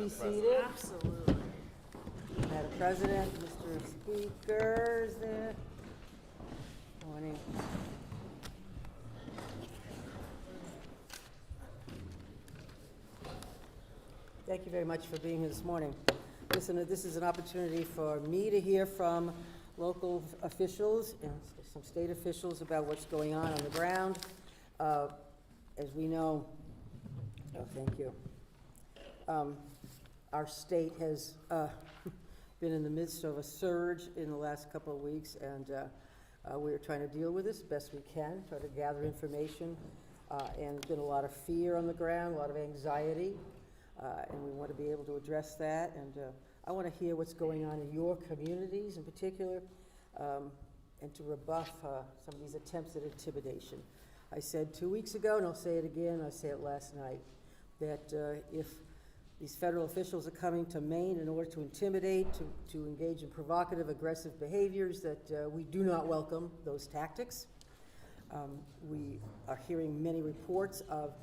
be seated. Absolutely. Madam President, Mr. Speaker, is there? Morning. Thank you very much for being here this morning. Listen, this is an opportunity for me to hear from local officials and some state officials about what's going on the ground. As we know, thank you. Our state has been in the midst of a surge in the last couple of weeks, and we're trying to deal with this best we can, try to gather information, and there's been a lot of fear on the ground, a lot of anxiety, and we want to be able to address that, and I want to hear what's going on in your communities in particular, and to rebuff some of these attempts at intimidation. I said 2 weeks ago, and I'll say it again, I said it last night, that if these federal officials are coming to Maine in order to intimidate, to engage in provocative, aggressive behaviors, that we do not welcome those tactics. We are hearing many reports of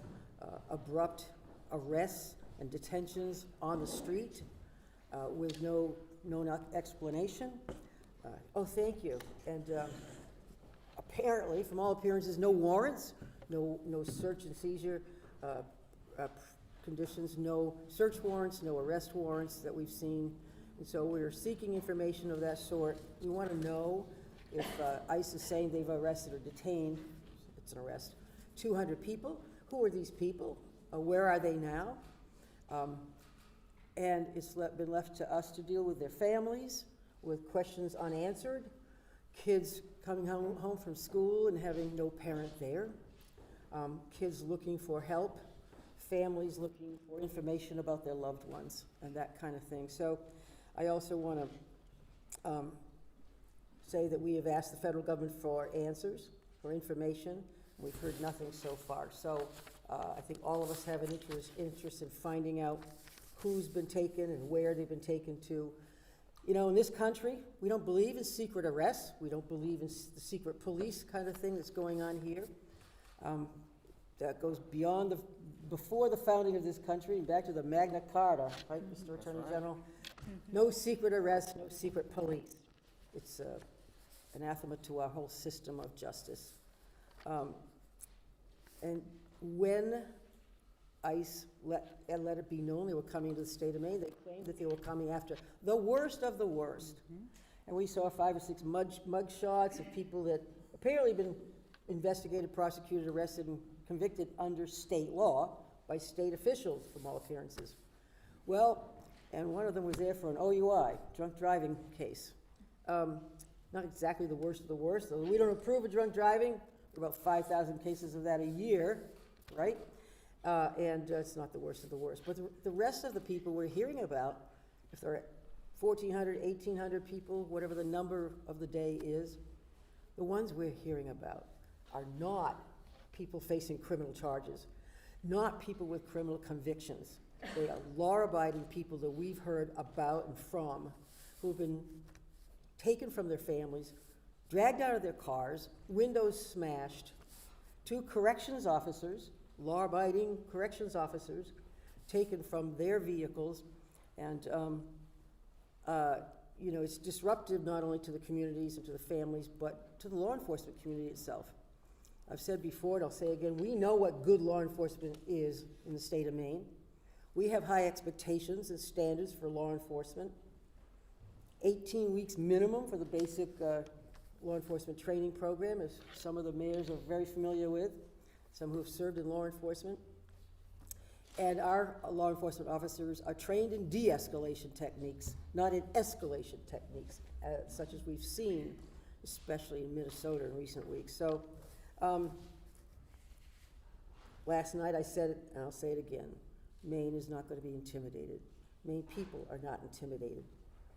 abrupt arrests and detentions on the street with no explanation. Oh, thank you. And apparently, from all appearances, no warrants, no search and seizure conditions, no search warrants, no arrest warrants that we've seen. And so we're seeking information of that sort. We want to know if ICE is saying they've arrested or detained, it's an arrest, 200 people. Who are these people? Where are they now? And it's been left to us to deal with their families, with questions unanswered, kids coming home from school and having no parent there, kids looking for help, families looking for information about their loved ones, and that kind of thing. So I also want to say that we have asked the federal government for answers, for information. We've heard nothing so far. So I think all of us have an interest in finding out who's been taken and where they've been taken to. You know, in this country, we don't believe in secret arrests. We don't believe in the secret police kind of thing that's going on here. That goes beyond before the founding of this country and back to the Magna Carta, right, Mr. Attorney General? No secret arrests, no secret police. It's anathema to our whole system of justice. And when ICE let it be known they were coming to the state of Maine, they claimed that they were coming after the worst of the worst. And we saw 5 or 6 mug shots of people that apparently been investigated, prosecuted, arrested, and convicted under state law by state officials, from all appearances. Well, and one of them was there for an OUI, drunk driving case. Not exactly the worst of the worst, though we don't approve of drunk driving. There are about 5,000 cases of that a year, right? And it's not the worst of the worst. But the rest of the people we're hearing about, if there are 1,400, 1,800 people, whatever the number of the day is, the ones we're hearing about are not people facing criminal charges, not people with criminal convictions. They are law-abiding people that we've heard about and from, who've been taken from their families, dragged out of their cars, windows smashed, 2 corrections officers, law-abiding corrections officers, taken from their vehicles, and you know, it's disruptive not only to the communities and to the families, but to the law enforcement community itself. I've said before, and I'll say again, we know what good law enforcement is in the state of Maine. We have high expectations and standards for law enforcement. 18 weeks minimum for the basic law enforcement training program, as some of the mayors are very familiar with, some who have served in law enforcement. And our law enforcement officers are trained in de-escalation techniques, not in escalation techniques, such as we've seen, especially in Minnesota in recent weeks. So last night I said it, and I'll say it again, Maine is not going to be intimidated. Maine people are not intimidated.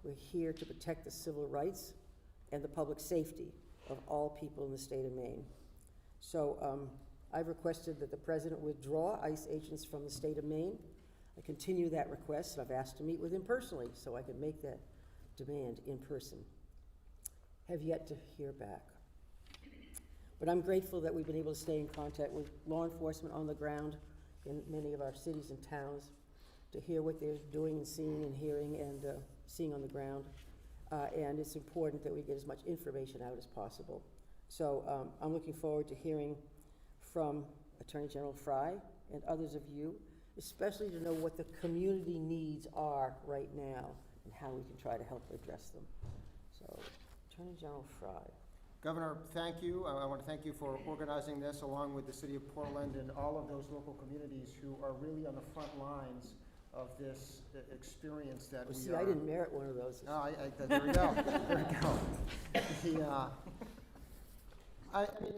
We're here to protect the civil rights and the public safety of all people in the state of Maine. So I've requested that the President withdraw ICE agents from the state of Maine. I continue that request, and I've asked to meet with him personally so I can make that demand in person. Have yet to hear back. But I'm grateful that we've been able to stay in contact with law enforcement on the ground in many of our cities and towns, to hear what they're doing and seeing and hearing and seeing on the ground. And it's important that we get as much information out as possible. So I'm looking forward to hearing from Attorney General Fry and others of you, especially to know what the community needs are right now and how we can try to help address them. So, Attorney General Fry. Governor, thank you. I want to thank you for organizing this along with the city of Portland and all of those local communities who are really on the front lines of this experience that we See, are. I didn't merit one of those. No, there we go. There we go. I mean,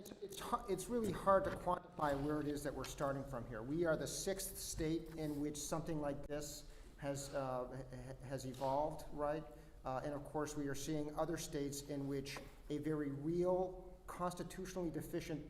it's really hard to quantify where it is that we're starting from here. We are the 6th state in which something like this has evolved, right? And of course, we are seeing other states in which a very real constitutionally deficient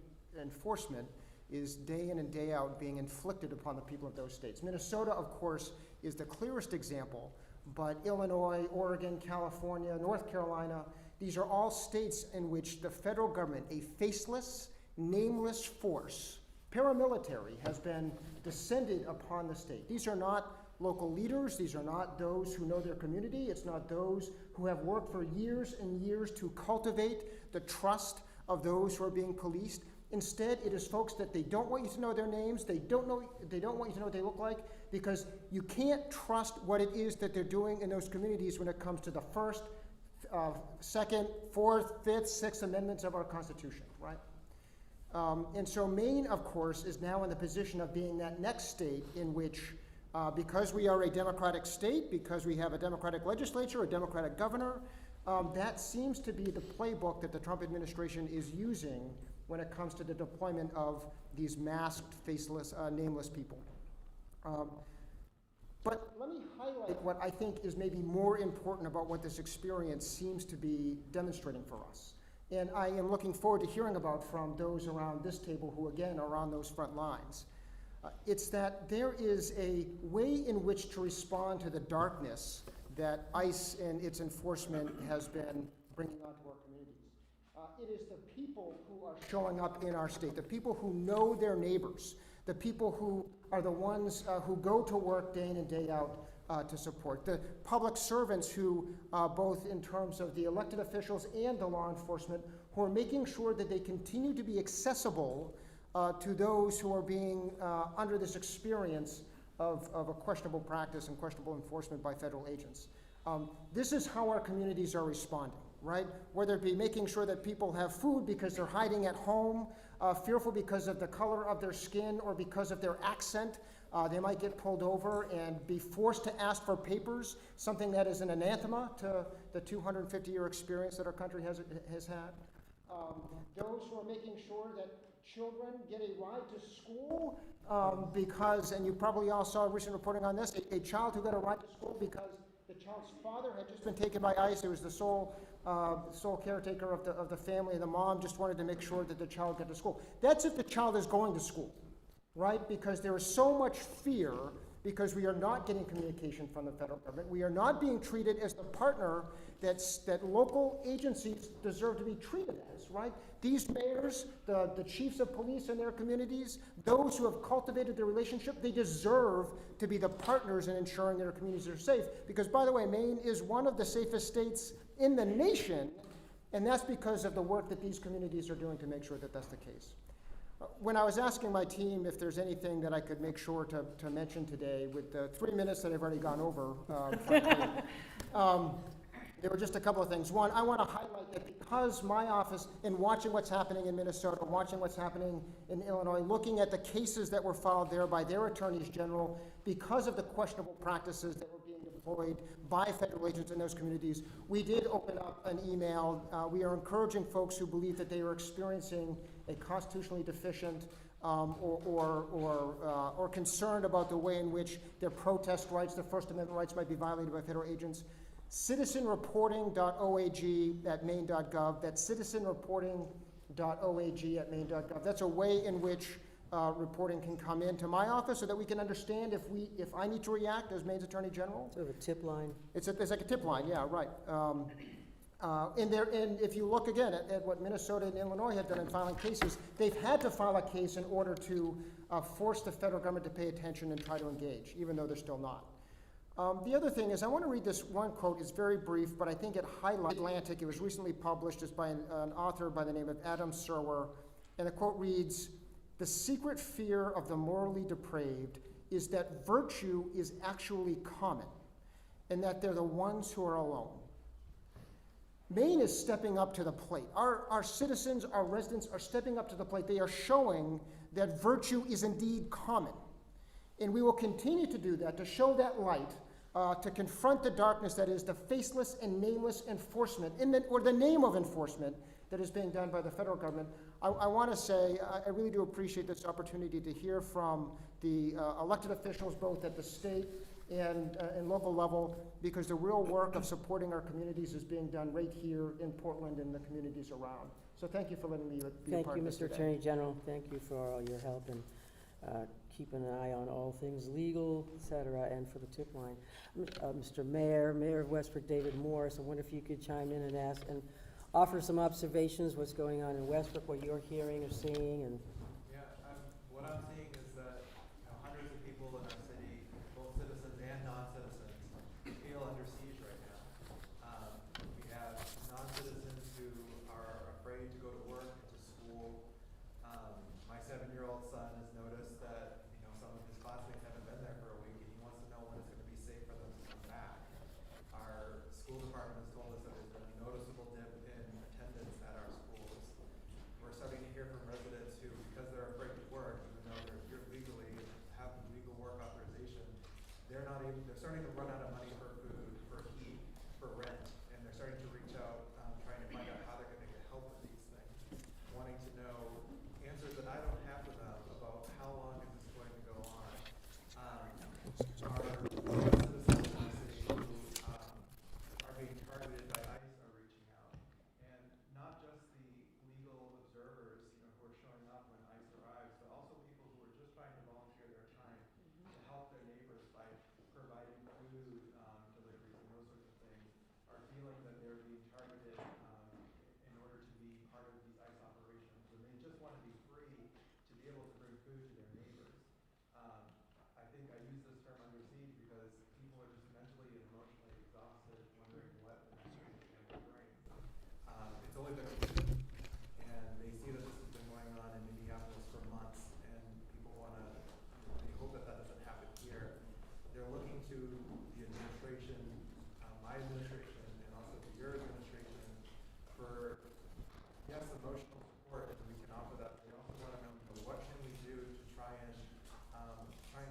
enforcement is day in and day out being inflicted upon the people of those states. Minnesota, of course, is the clearest example, but Illinois, Oregon, California, North Carolina, these are all states in which the federal government, a faceless, nameless force, paramilitary, has been descended upon the state. These are not local leaders. These are not those who know their community. It's not those who have worked for years and years to cultivate the trust of those who are being policed. Instead, it is folks that they don't want you to know their names. They don't want you to know what they look like, because you can't trust what it is that they're doing in those communities when it comes to the First, Second, Fourth, Fifth, Sixth Amendments of our Constitution, right? And so Maine, of course, is now in the position of being that next state in which, because we are a Democratic state, because we have a Democratic legislature, a Democratic governor, that seems to be the playbook that the Trump administration is using when it comes to the deployment of these masked, faceless, nameless people. But let me highlight what I think is maybe more important about what this experience seems to be demonstrating for us. And I am looking forward to hearing about from those around this table who, again, are on those front lines. It's that there is a way in which to respond to the darkness that ICE and its enforcement has been bringing onto our communities. It is the people who are showing up in our state, the people who know their neighbors, the people who are the ones who go to work day in and day out to support, the public servants who, both in terms of the elected officials and the law enforcement, who are making sure that they continue to be accessible to those who are being under this experience of a questionable practice and questionable enforcement by federal agents. This is how our communities are responding, right? Whether it be making sure that people have food because they're hiding at home, fearful because of the color of their skin or because of their accent. They might get pulled over and be forced to ask for papers, something that is an anathema to the 250-year experience that our country has had. Those who are making sure that children get a ride to school because, and you probably all saw recent reporting on this, a child who got a ride to school because the child's father had just been taken by ICE. It was the sole caretaker of the family, and the mom just wanted to make sure that the child got to school. That's if the child is going to school, right? Because there is so much fear because we are not getting communication from the federal government. We are not being treated as the partner that local agencies deserve to be treated as, right? These mayors, the chiefs of police in their communities, those who have cultivated their relationship, they deserve to be the partners in ensuring their communities are safe. Because, by the way, Maine is one of the safest states in the nation, and that's because of the work that these communities are doing to make sure that that's the case. When I was asking my team if there's anything that I could make sure to mention today, with the 3 minutes that I've already gone over, frankly, there were just a couple of things. One, I want to highlight that because my office, in watching what's happening in Minnesota, watching what's happening in Illinois, looking at the cases that were filed there by their attorneys general, because of the questionable practices that were being deployed by federal agents in those communities, we did open up an email. We are encouraging folks who believe that they are experiencing a constitutionally deficient or concerned about the way in which their protest rights, their First Amendment rights might be violated by federal agents. Citizenreporting.oag at maine.gov. That's citizenreporting.oag at maine.gov. That's a way in which reporting can come into my office so that we can understand if I need to react as Maine's Attorney General. Sort of a tip line. It's like a tip line, yeah, right. And if you look again at what Minnesota and Illinois have done in filing cases, they've had to file a case in order to force the federal government to pay attention and try to engage, even though they're still not. The other thing is, I want to read this one quote. It's very brief, but I think it highlights Atlantic. It was recently published. It's by an author by the name of Adam Serwer, and the quote reads, "The secret fear of the morally depraved is that virtue is actually common, and that they're the ones who are alone." Maine is stepping up to the plate. Our citizens, our residents are stepping up to the plate. They are showing that virtue is indeed common. And we will continue to do that, to show that light, to confront the darkness that is the faceless and nameless enforcement, or the name of enforcement that is being done by the federal government. I want to say, I really do appreciate this opportunity to hear from the elected officials, both at the state and local level, because the real work of supporting our communities is being done right here in Portland and the communities around. So thank you for letting me be a part of this today. Thank you, Mr. Attorney General. Thank you for all your help and keeping an eye on all things legal, et cetera, and for the tip line. Mr. Mayor of Westbrook, David Morris, I wonder if you could chime in and ask and offer some observations, what's going on in Westbrook, what you're hearing or seeing, and Yeah, what I'm seeing is that hundreds of people in our city, both citizens and non-citizens, feel under siege right now. We have non-citizens who are afraid to go to work, to school. My 7-year-old son has noticed that some of his classmates haven't been there for a week, and he wants to know when it's going to be safe for them to come back. Our school department has told us that there's been a noticeable dip in attendance at our schools. We're starting to hear from residents who, because they're afraid to work, even though they're here legally, have legal work authorization, they're starting to run out of money for food, for heat, for rent, and they're starting to reach out, trying to find out how they're going to get help with these things, wanting to know answers that I don't have for them about how long is this going to go on. Our citizens in the city who are being targeted by ICE are reaching out, and not just the legal observers, who are showing up when ICE arrives, but also people who are just trying to volunteer their time to help their neighbors by providing food, deliveries, and those sorts of things, are feeling that they're being targeted in order to be part of these ICE operations, and they just want to be free to be able to bring food to their neighbors. I think I use this term under siege because people are just mentally and emotionally exhausted, wondering what the next week is going to bring. It's only been a week, and they see that this has been going on in Minneapolis for months, and people they hope that that doesn't happen here. They're looking to the administration, my administration, and also to your administration for, yes, emotional support, and we can offer that. They also want to know, what can we do to try and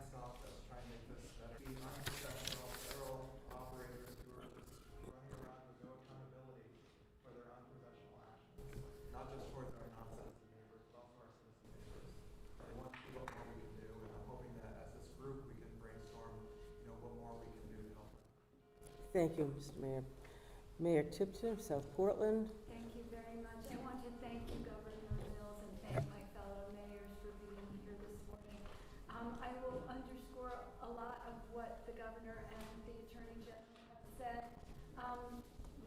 stop this, try and make this better. The unprofessional federal operators who are just running around with no accountability for their unprofessional actions, not just towards our non-citizen neighbors, but also our citizen neighbors. They want to see what more we can do, and I'm hoping that as this group we can brainstorm, what more we can do to help them. thank you, Mr. Mayor. Mayor Tipton, South Portland. Thank you very much. I want to thank you, Governor Mills, and thank my fellow mayors for being here this morning. I will underscore a lot of what the governor and the attorney general have said.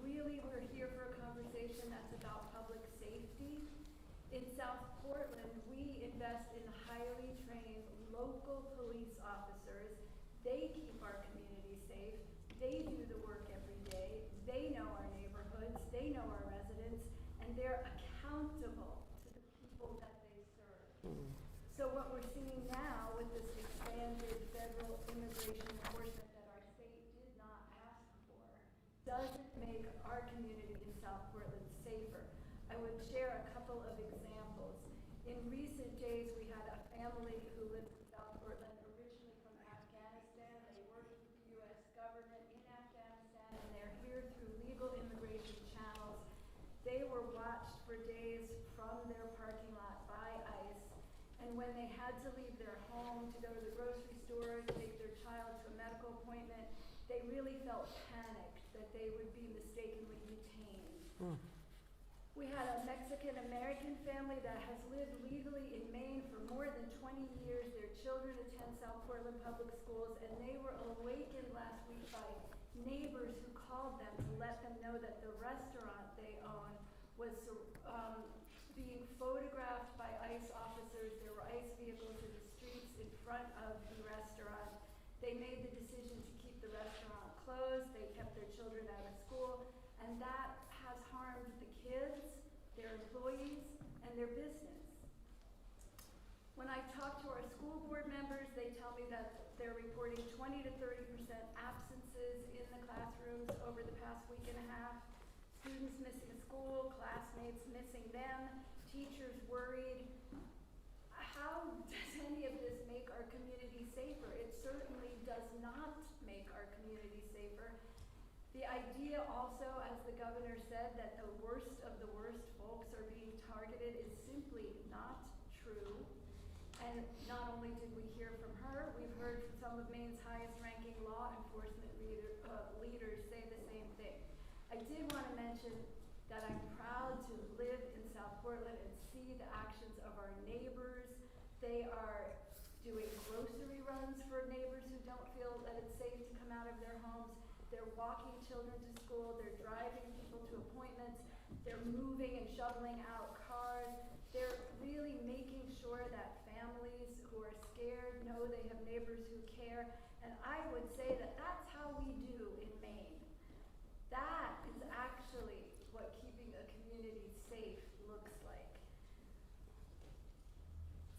Really, we're here for a conversation that's about public safety. In South Portland, we invest in highly trained local police officers. They keep our community safe. They do the work every day. They know our neighborhoods. They know our residents, and they're accountable to the people that they serve. So what we're seeing now with this expanded federal immigration enforcement that our state did not ask for doesn't make our community in South Portland safer. I would share a couple of examples. In recent days, we had a family who lived in South Portland, originally from Afghanistan. They worked with the U.S. government in Afghanistan, and they're here through legal immigration channels. They were watched for days from their parking lot by ICE, and when they had to leave their home to go to the grocery store, to take their child to a medical appointment, they really felt panicked that they would be mistakenly detained. We had a Mexican-American family that has lived legally in Maine for more than 20 years. Their children attend South Portland Public Schools, and they were awakened last week by neighbors who called them to let them know that the restaurant they own was being photographed by ICE officers. There were ICE vehicles in the streets in front of the restaurant. They made the decision to keep the restaurant closed. They kept their children out of school, and that has harmed the kids, their employees, and their business. When I talk to our school board members, they tell me that they're reporting 20 to 30% absences in the classrooms over the past week and a half. Students missing school, classmates missing them, teachers worried. How does any of this make our community safer? It certainly does not make our community safer. The idea also, as the governor said, that the worst of the worst folks are being targeted is simply not true. And not only did we hear from her, we've heard from some of Maine's highest ranking law enforcement leaders say the same thing. I did want to mention that I'm proud to live in South Portland and see the actions of our neighbors. They are doing grocery runs for neighbors who don't feel that it's safe to come out of their homes. They're walking children to school. They're driving people to appointments. They're moving and shoveling out cars. They're really making sure that families who are scared know they have neighbors who care. And I would say that that's how we do in Maine. That is actually what keeping a community safe looks like.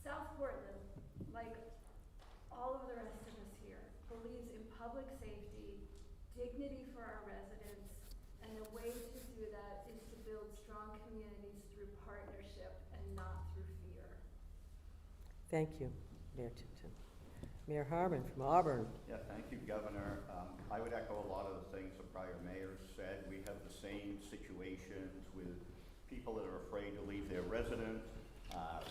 South Portland, like all of the rest of us here, believes in public safety, dignity for our residents, and the way to do that is to build strong communities through partnership and not through fear. Thank you, Mayor Tipton. Mayor Harmon from Auburn. Yeah, thank you, Governor. I would echo a lot of the things the prior mayors said. We have the same situations with people that are afraid to leave their residence.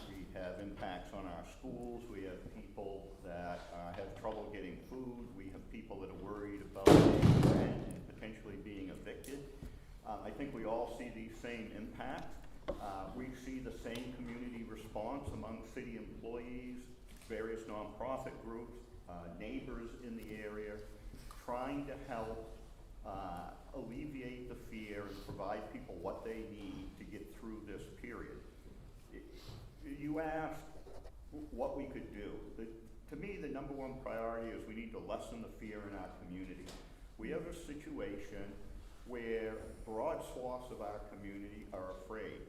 We have impacts on our schools. We have people that have trouble getting food. We have people that are worried about paying rent and potentially being evicted. I think we all see these same impacts. We see the same community response among city employees, various nonprofit groups, neighbors in the area, trying to help alleviate the fear and provide people what they need to get through this period. You asked what we could do. To me, the number one priority is we need to lessen the fear in our community. We have a situation where broad swaths of our community are afraid.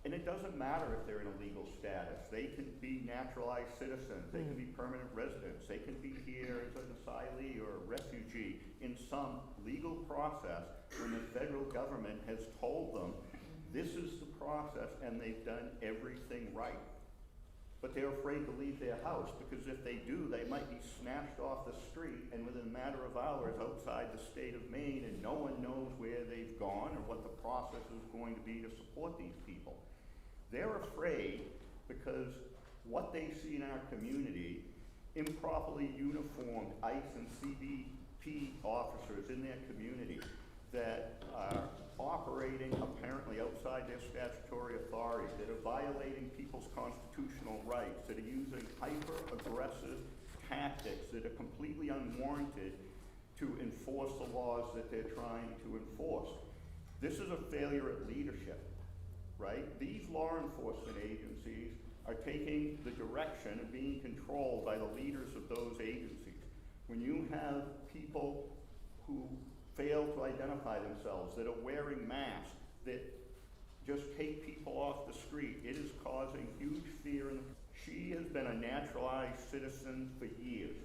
And it doesn't matter if they're in a legal status. They can be naturalized citizens. They can be permanent residents. They can be here as an asylee or a refugee in some legal process when the federal government has told them this is the process and they've done everything right. But they're afraid to leave their house because if they do, they might be snatched off the street and within a matter of hours outside the state of Maine, and no one knows where they've gone or what the process is going to be to support these people. They're afraid because what they see in our community, improperly uniformed ICE and CBP officers in their community that are operating apparently outside their statutory authority, that are violating people's constitutional rights, that are using hyper-aggressive tactics that are completely unwarranted to enforce the laws that they're trying to enforce. This is a failure at leadership. Right? These law enforcement agencies are taking the direction and being controlled by the leaders of those agencies. When you have people who fail to identify themselves, that are wearing masks, that just take people off the street, it is causing huge fear. She has been a naturalized citizen for years.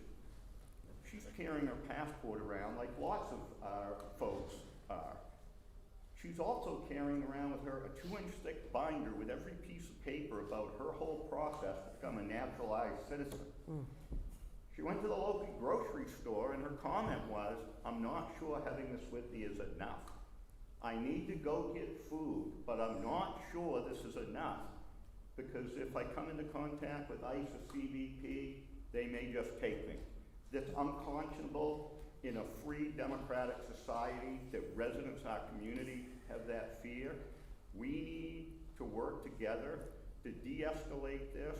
She's carrying her passport around like lots of folks are. She's also carrying around with her a 2-inch thick binder with every piece of paper about her whole process to become a naturalized citizen. She went to the local grocery store and her comment was, I'm not sure having this with me is enough. I need to go get food, but I'm not sure this is enough because if I come into contact with ICE or CBP, they may just take me. That's unconscionable in a free democratic society that residents of our community have that fear. We need to work together to de-escalate this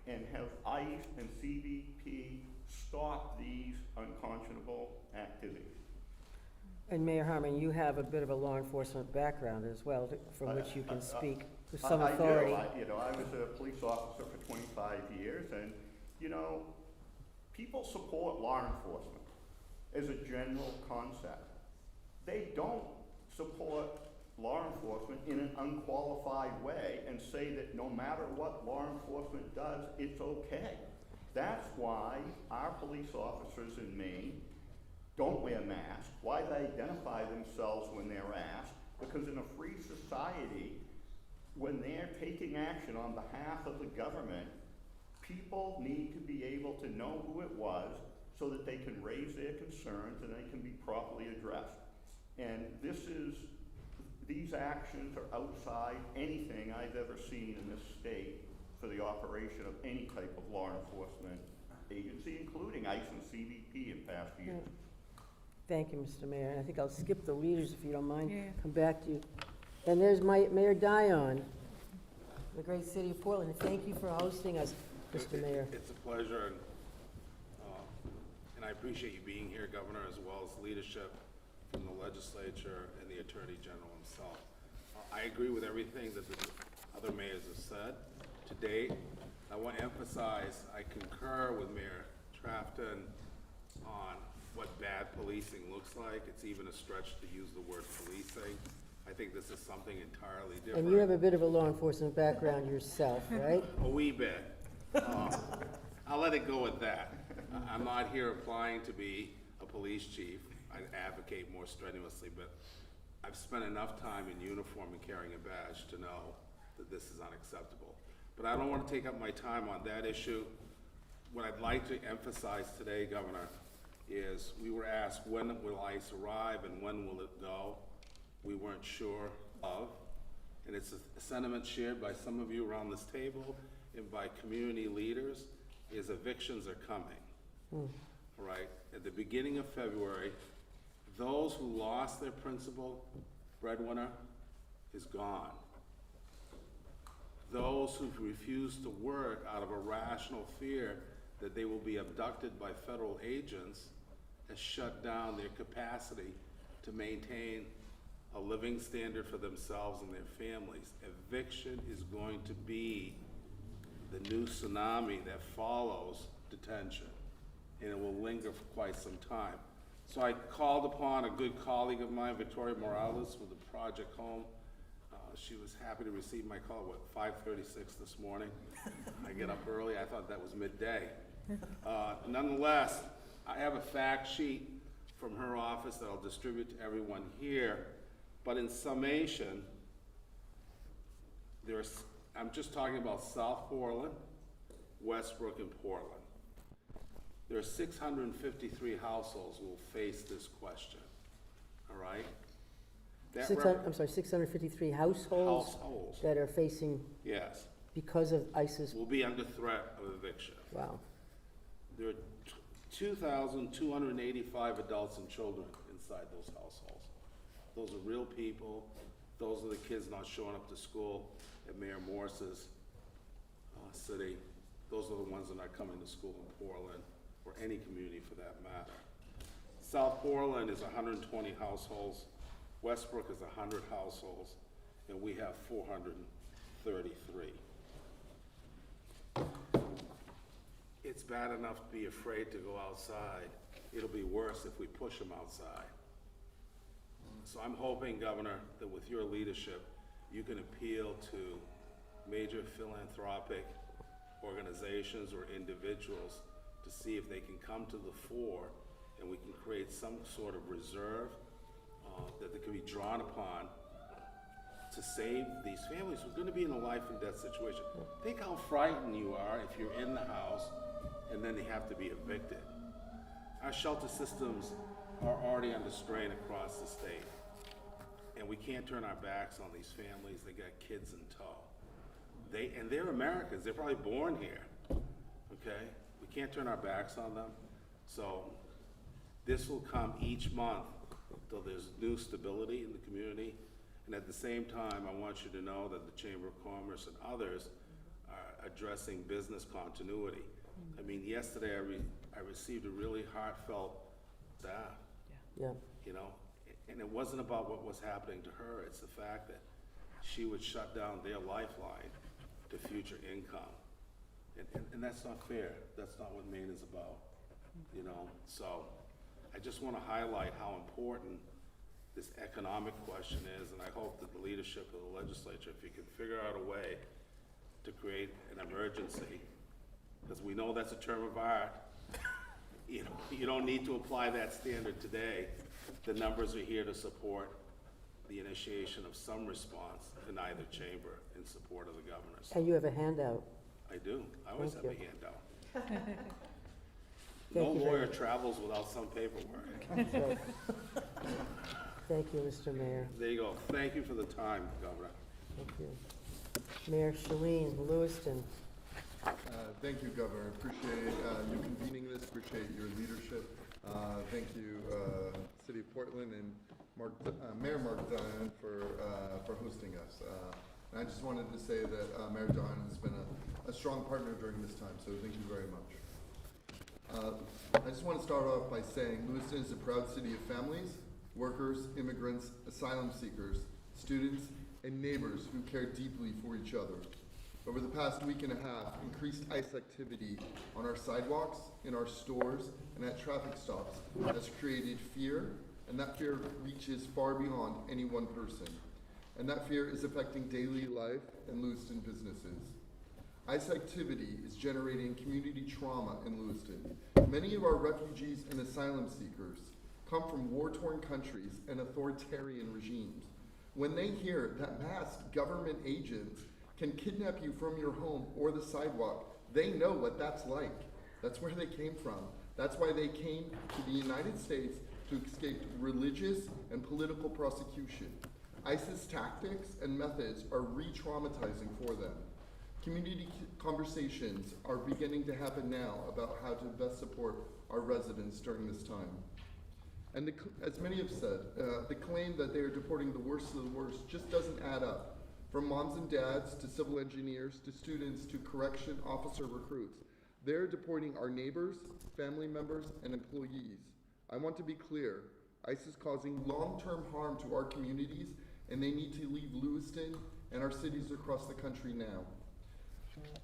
and have ICE and CBP stop these unconscionable activities. And Mayor Harmon, you have a bit of a law enforcement background as well, from which you can speak with some authority. I do. I was a police officer for 25 years, and, people support law enforcement as a general concept. They don't support law enforcement in an unqualified way and say that no matter what law enforcement does, it's okay. That's why our police officers in Maine don't wear masks, why they identify themselves when they're asked, because in a free society, when they're taking action on behalf of the government, people need to be able to know who it was so that they can raise their concerns and they can be properly addressed. And these actions are outside anything I've ever seen in this state for the operation of any type of law enforcement agency, including ICE and CBP in past years. Thank you, Mr. Mayor, and I think I'll skip the leaders if you don't mind, come back to you. And there's Mayor Dion, the great city of Portland. Thank you for hosting us, Mr. Mayor. It's a pleasure, and I appreciate you being here, Governor, as well as leadership from the legislature and the Attorney General himself. I agree with everything that the other mayors have said to date. I want to emphasize, I concur with Mayor Trafton on what bad policing looks like. It's even a stretch to use the word policing. I think this is something entirely different. And you have a bit of a law enforcement background yourself, right? A wee bit. I'll let it go at that. I'm not here applying to be a police chief. I advocate more strenuously, but I've spent enough time in uniform and carrying a badge to know that this is unacceptable. But I don't want to take up my time on that issue. What I'd like to emphasize today, Governor, is we were asked when will ICE arrive and when will it go. We weren't sure of, and it's a sentiment shared by some of you around this table and by community leaders, is evictions are coming. All right, at the beginning of February, those who lost their principal breadwinner is gone. Those who've refused to work out of a rational fear that they will be abducted by federal agents has shut down their capacity to maintain a living standard for themselves and their families. Eviction is going to be the new tsunami that follows detention, and it will linger for quite some time. So I called upon a good colleague of mine, Victoria Morales, with the Project Home. She was happy to receive my call at 5:36 this morning. I get up early, I thought that was midday. Nonetheless, I have a fact sheet from her office that I'll distribute to everyone here. But in summation, I'm just talking about South Portland, Westbrook, and Portland. There are 653 households who will face this question, all right? That 653 households that are facing, yes, because of ISIS. will be under threat of eviction. Wow. There are 2,285 adults and children inside those households. Those are real people. Those are the kids not showing up to school at Mayor Morse's city. Those are the ones that are not coming to school in Portland, or any community for that matter. South Portland is 120 households. Westbrook is 100 households, and we have 433. It's bad enough to be afraid to go outside. It'll be worse if we push them outside. So I'm hoping, Governor, that with your leadership, you can appeal to major philanthropic organizations or individuals to see if they can come to the fore and we can create some sort of reserve that they can be drawn upon to save these families who are going to be in a life and death situation. Think how frightened you are if you're in the house and then they have to be evicted. Our shelter systems are already under strain across the state, and we can't turn our backs on these families. They got kids in tow. They're Americans. They're probably born here, okay? We can't turn our backs on them. So this will come each month till there's new stability in the community. And at the same time, I want you to know that the Chamber of Commerce and others are addressing business continuity. I mean, yesterday I received a really heartfelt staff. Yeah. You know, And it wasn't about what was happening to her, it's the fact that she would shut down their lifeline to future income. And that's not fair. That's not what Maine is about, you know? So I just want to highlight how important this economic question is, and I hope that the leadership of the legislature, if you can figure out a way to create an emergency, because we know that's a term of art. You know, you don't need to apply that standard today. The numbers are here to support the initiation of some response in either chamber in support of the governor. So And you have a handout. I do. I always have Thank a you. handout. Thank No you very lawyer much. travels without some paperwork. That's right. Thank you, Mr. Mayor. There you go. Thank you for the time, Governor. Thank you. Mayor Shalene, Lewiston. Thank you, Governor. Appreciate you convening this, appreciate your leadership. Thank you, City of Portland and Mayor Mark Dunn for hosting us. And I just wanted to say that Mayor Dunn has been a strong partner during this time, so thank you very much. I just want to start off by saying Lewiston is a proud city of families, workers, immigrants, asylum seekers, students, and neighbors who care deeply for each other. Over the past week and a half, increased ICE activity on our sidewalks, in our stores, and at traffic stops has created fear, and that fear reaches far beyond any one person. And that fear is affecting daily life and Lewiston businesses. ICE activity is generating community trauma in Lewiston. Many of our refugees and asylum seekers come from war-torn countries and authoritarian regimes. When they hear that masked government agents can kidnap you from your home or the sidewalk, they know what that's like. That's where they came from. That's why they came to the United States to escape religious and political prosecution. ISIS tactics and methods are re-traumatizing for them. Community conversations are beginning to happen now about how to best support our residents during this time. And as many have said, the claim that they are deporting the worst of the worst just doesn't add up. From moms and dads to civil engineers to students to correction officer recruits, they're deporting our neighbors, family members, and employees. I want to be clear, ICE is causing long-term harm to our communities, and they need to leave Lewiston and our cities across the country now.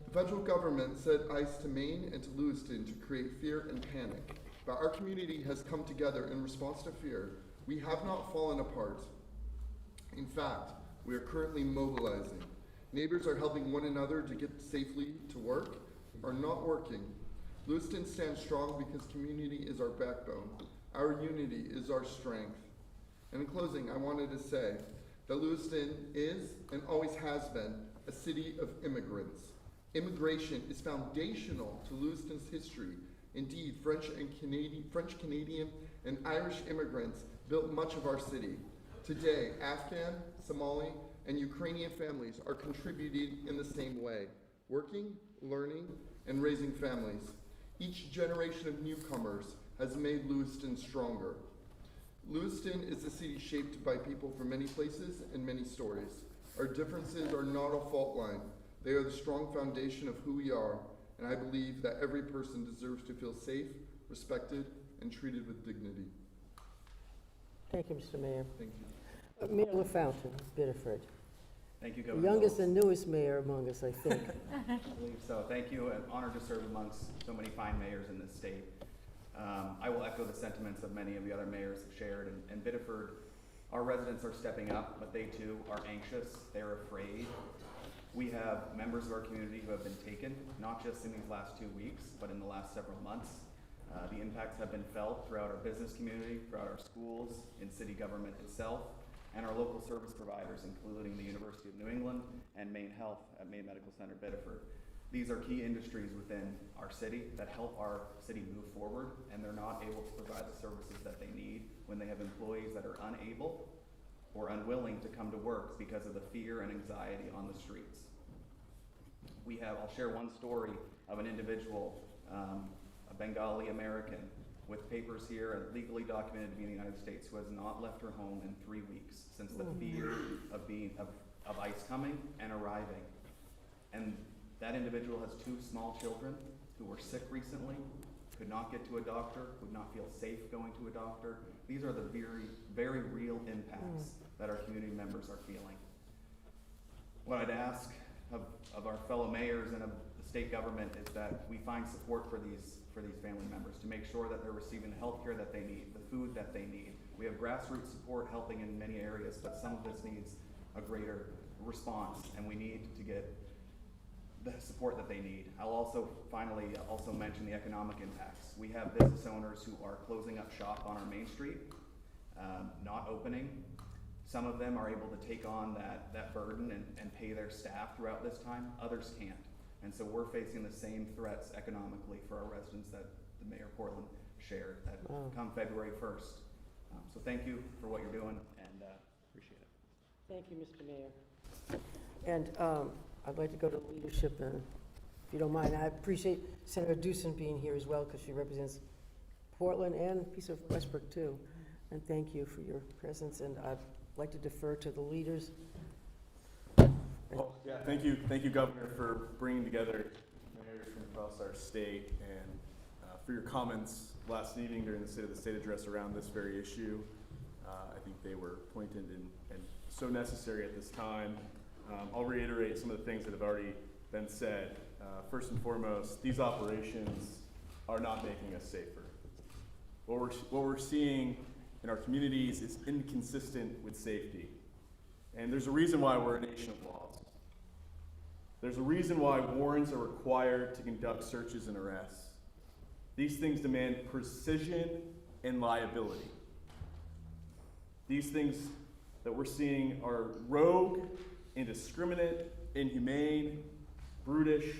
The federal government sent ICE to Maine and to Lewiston to create fear and panic, but our community has come together in response to fear. We have not fallen apart. In fact, we are currently mobilizing. Neighbors are helping one another to get safely to work or not working. Lewiston stands strong because community is our backbone. Our unity is our strength. And in closing, I wanted to say that Lewiston is and always has been a city of immigrants. Immigration is foundational to Lewiston's history. Indeed, French, Canadian, and Irish immigrants built much of our city. Today, Afghan, Somali, and Ukrainian families are contributing in the same way, working, learning, and raising families. Each generation of newcomers has made Lewiston stronger. Lewiston is a city shaped by people from many places and many stories. Our differences are not a fault line. They are the strong foundation of who we are, and I believe that every person deserves to feel safe, respected, and treated with dignity. Thank you, Mr. Mayor. Thank you. Mayor LaFountain, Biddeford. Thank you, The Governor. youngest Mills. and newest mayor among us, I think. I believe so. Thank you. An honor to serve amongst so many fine mayors in this state. I will echo the sentiments of many of the other mayors have shared. In Biddeford, our residents are stepping up, but they too are anxious. They're afraid. We have members of our community who have been taken, not just in these last 2 weeks, but in the last several months. The impacts have been felt throughout our business community, throughout our schools, in city government itself, and our local service providers, including the University of New England and Maine Health at Maine Medical Center, Biddeford. These are key industries within our city that help our city move forward, and they're not able to provide the services that they need when they have employees that are unable or unwilling to come to work because of the fear and anxiety on the streets. I'll share one story of an individual, a Bengali American with papers here and legally documented to be in the United States, who has not left her home in 3 weeks since the fear of ICE coming and arriving. And that individual has 2 small children who were sick recently, could not get to a doctor, would not feel safe going to a doctor. These are the very, very real impacts that our community members are feeling. What I'd ask of our fellow mayors and of the state government is that we find support for these family members to make sure that they're receiving the health care that they need, the food that they need. We have grassroots support helping in many areas, but some of this needs a greater response, and we need to get the support that they need. I'll also finally mention the economic impacts. We have business owners who are closing up shop on our Main Street, not opening. Some of them are able to take on that burden and pay their staff throughout this time. Others can't. And so we're facing the same threats economically for our residents that the Mayor of Portland shared that come February 1st. So thank you for what you're doing, and appreciate it. Thank you, Mr. Mayor. And I'd like to go to leadership, and if you don't mind, I appreciate Senator Doosan being here as well, because she represents Portland and a piece of Westbrook too. And thank you for your presence, and I'd like to defer to the leaders. Well, yeah, thank you, Governor, for bringing together mayors from across our state, and for your comments last evening during the State of the State address around this very issue. I think they were pointed and so necessary at this time. I'll reiterate some of the things that have already been said. First and foremost, these operations are not making us safer. What we're seeing in our communities is inconsistent with safety. And there's a reason why we're a nation of laws. There's a reason why warrants are required to conduct searches and arrests. These things demand precision and liability. These things that we're seeing are rogue, indiscriminate, inhumane, brutish.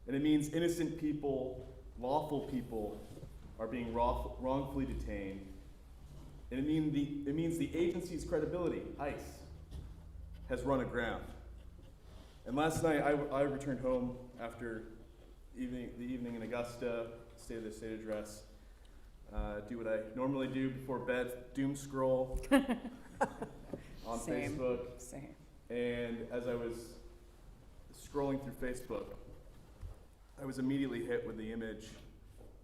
And it means innocent people, lawful people, are being wrongfully detained. And it means the agency's credibility, ICE, has run aground. And last night, I returned home after the evening in Augusta, State of the State address, do what I normally do before bed, doom scroll on Facebook. Same. And as I was scrolling through Facebook, I was immediately hit with the image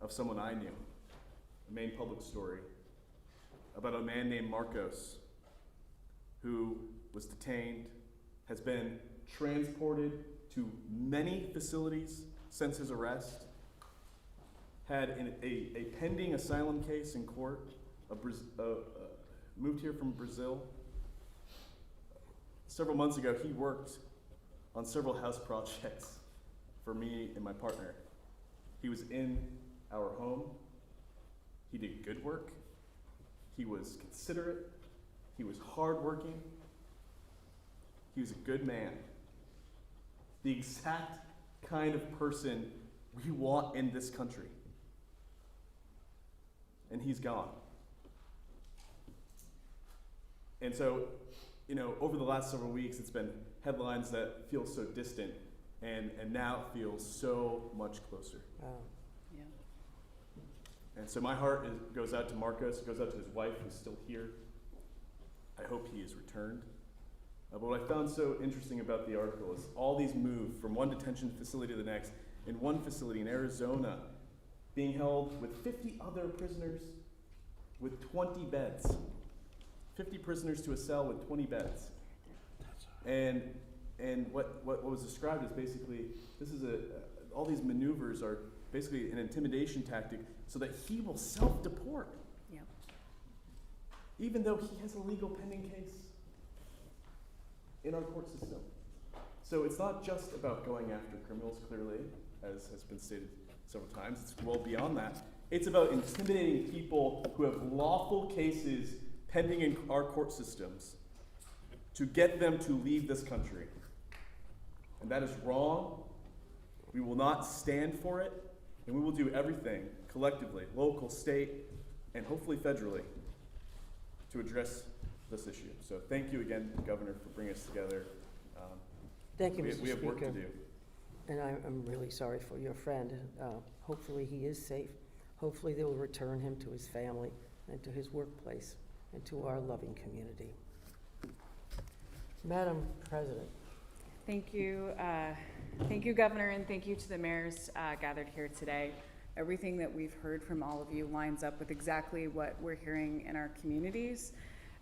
of someone I knew, a Maine public story, about a man named Marcos, who was detained, has been transported to many facilities since his arrest, had a pending asylum case in court, moved here from Brazil. Several months ago, he worked on several house projects for me and my partner. He was in our home. He did good work. He was considerate. He was hardworking. He was a good man. The exact kind of person we want in this country. And he's gone. And so, over the last several weeks, it's been headlines that feel so distant, and now it feels so much closer. Wow. Yeah. And so my heart goes out to Marcos, it goes out to his wife who's still here. I hope he is returned. But what I found so interesting about the article is all these move from one detention facility to the next. In one facility in Arizona, being held with 50 other prisoners with 20 beds. 50 prisoners to a cell with 20 beds. And what was described as basically, all these maneuvers are basically an intimidation tactic so that he will self-deport. Yep. Even though he has a legal pending case in our court system. So it's not just about going after criminals, clearly, as has been stated several times. It's well beyond that. It's about intimidating people who have lawful cases pending in our court systems to get them to leave this country. And that is wrong. We will not stand for it, and we will do everything collectively, local, state, and hopefully federally, to address this issue. So thank you again, Governor, for bringing us together. Thank you, Mr. Speaker. We have work to do. And I'm really sorry for your friend. Hopefully he is safe. Hopefully they will return him to his family and to his workplace and to our loving community. Madam President. Thank you. Thank you, Governor, and thank you to the mayors gathered here today. Everything that we've heard from all of you lines up with exactly what we're hearing in our communities.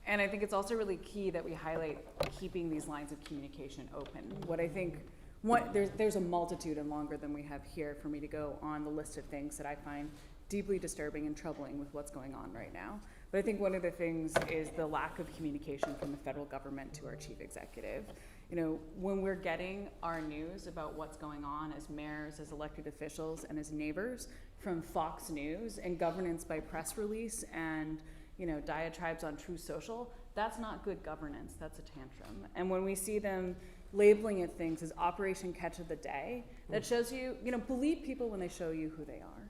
And I think it's also really key that we highlight keeping these lines of communication open. There's a multitude and longer than we have here for me to go on the list of things that I find deeply disturbing and troubling with what's going on right now. But I think one of the things is the lack of communication from the federal government to our chief executive. You know, when we're getting our news about what's going on as mayors, as elected officials, and as neighbors from Fox News and governance by press release and, you know, diatribes on True Social, that's not good governance, that's a tantrum. And when we see them labeling it things as Operation Catch of the Day, that shows you, you know, believe people when they show you who they are.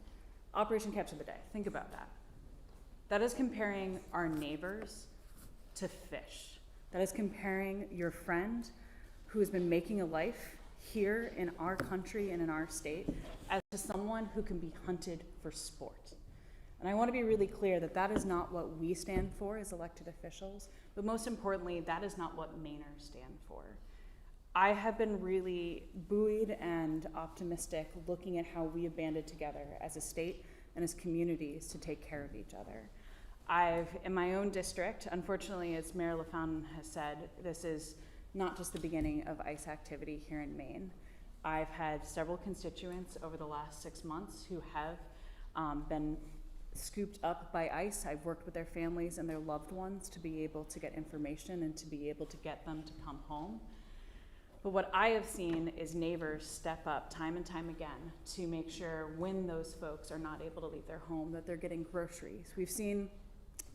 Operation Catch of the Day, think about that. That is comparing our neighbors to fish. That is comparing your friend who has been making a life here in our country and in our state as to someone who can be hunted for sport. And I want to be really clear that that is not what we stand for as elected officials, but most importantly, that is not what Mainers stand for. I have been really buoyed and optimistic looking at how we have banded together as a state and as communities to take care of each other. In my own district, unfortunately, as Mayor LaFountain has said, this is not just the beginning of ICE activity here in Maine. I've had several constituents over the last 6 months who have been scooped up by ICE. I've worked with their families and their loved ones to be able to get information and to be able to get them to come home. But what I have seen is neighbors step up time and time again to make sure when those folks are not able to leave their home that they're getting groceries. We've seen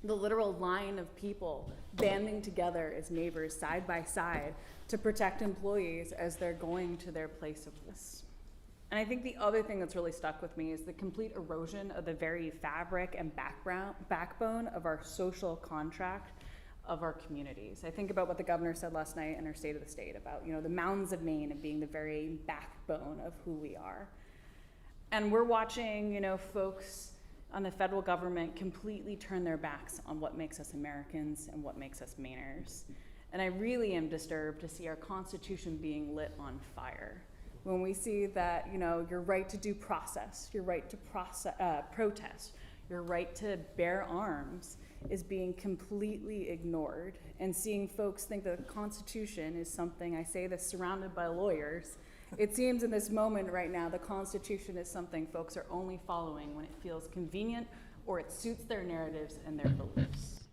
the literal line of people banding together as neighbors side by side to protect employees as they're going to their place of business. And I think the other thing that's really stuck with me is the complete erosion of the very fabric and backbone of our social contract of our communities. I think about what the governor said last night in her State of the State about, you know, the mountains of Maine and being the very backbone of who we are. And we're watching, you know, folks on the federal government completely turn their backs on what makes us Americans and what makes us Mainers. And I really am disturbed to see our Constitution being lit on fire. When we see that, you know, your right to due process, your right to protest, your right to bear arms is being completely ignored, and seeing folks think that the Constitution is something, I say this surrounded by lawyers, it seems in this moment right now the Constitution is something folks are only following when it feels convenient or it suits their narratives and their beliefs.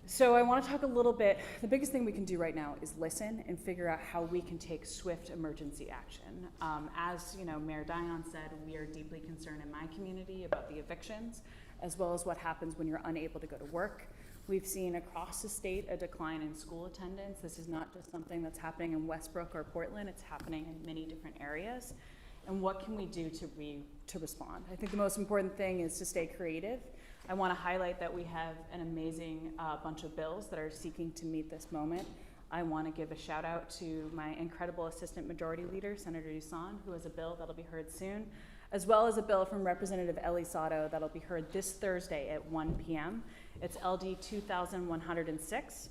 So I want to talk a little bit, the biggest thing we can do right now is listen and figure out how we can take swift emergency action. As you know, Mayor Dion said, we are deeply concerned in my community about the evictions, as well as what happens when you're unable to go to work. We've seen across the state a decline in school attendance. This is not just something that's happening in Westbrook or Portland, it's happening in many different areas. And what can we do to respond? I think the most important thing is to stay creative. I want to highlight that we have an amazing bunch of bills that are seeking to meet this moment. I want to give a shout out to my incredible Assistant Majority Leader, Senator Dusan, who has a bill that'll be heard soon, as well as a bill from Representative Ellie Sato that'll be heard this Thursday at 1 p.m. It's LD 2106.